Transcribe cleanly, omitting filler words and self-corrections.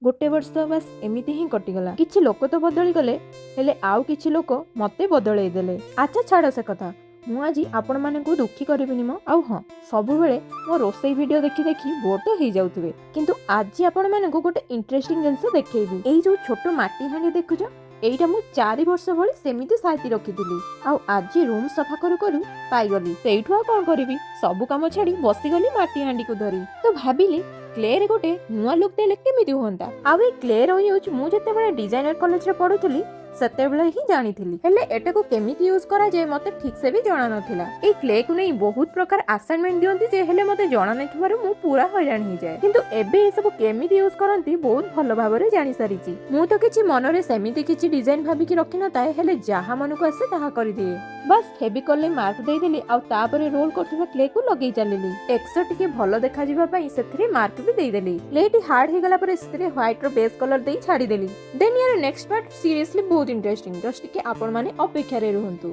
गोटे वर्ष बास एमती ही कटिगला। किछि लोक तो बदली गले हेले आउ किछि लोक मते बदलई देले। अच्छा छाड़ से कथा, मु आज आपण मानकु दुखी करबिनी मो। आउ हां, सबु बेले मो रोसई वीडियो देखि देखि बोर तो हे जाउथबे, किंतु आज आपण मानकु गोटे इंटरेस्टिंग जिंस देखैबी। एई जो छोटो माटी हांडी देखुछ, एइटा मु 4 वर्ष भली सेमिति साइति रखिथिली। आउ आज रूम सफा करू करू पाइगली। सेइठु आ कोन करबी, सबु काम छाडी बसी गली माटी हांडी को धरी। तो भाबिली क्ले रे गोटे नुआ लुक देले केमिति होंता। आउ ए क्ले रो यूज मु जते बेले डिजाइनर कॉलेज रे पढुथली सते बेले ही जानिथिली, हेले एटा को केमिति यूज करा जाय मते ठीक से भी जाना नथिला। ए क्ले को नै बहुत प्रकार असाइनमेंट दियंती जे हेले मते जाना नथिबारु मु पूरा हैरान ही जाय। किंतु एबे ए सब केमिति यूज करंती बहुत भलो भाबरे जानि सारिची। मु तो किछि मनरे सेमिति किछि डिजाइन भाबी कि रखि नताए, हेले जाहा मन को आसे ताहा करि दिए। बस फेविकॉल ले मार्क देई देली आ तापरे रोल करथिबा क्ले को लगेई चालिली। टेक्सचर टिके भलो देखा जिबा पई सेथिरे मार्क भी देई देली। क्लेटी हार्ड हे गला परे सेथिरे व्हाइट रो बेस कलर देई छाडी देली। देन यार नेक्स्ट पार्ट सीरियसली बहुत इंटरेस्टिंग, जस्ट कि आपण माने अपेक्षा रे रहंतु।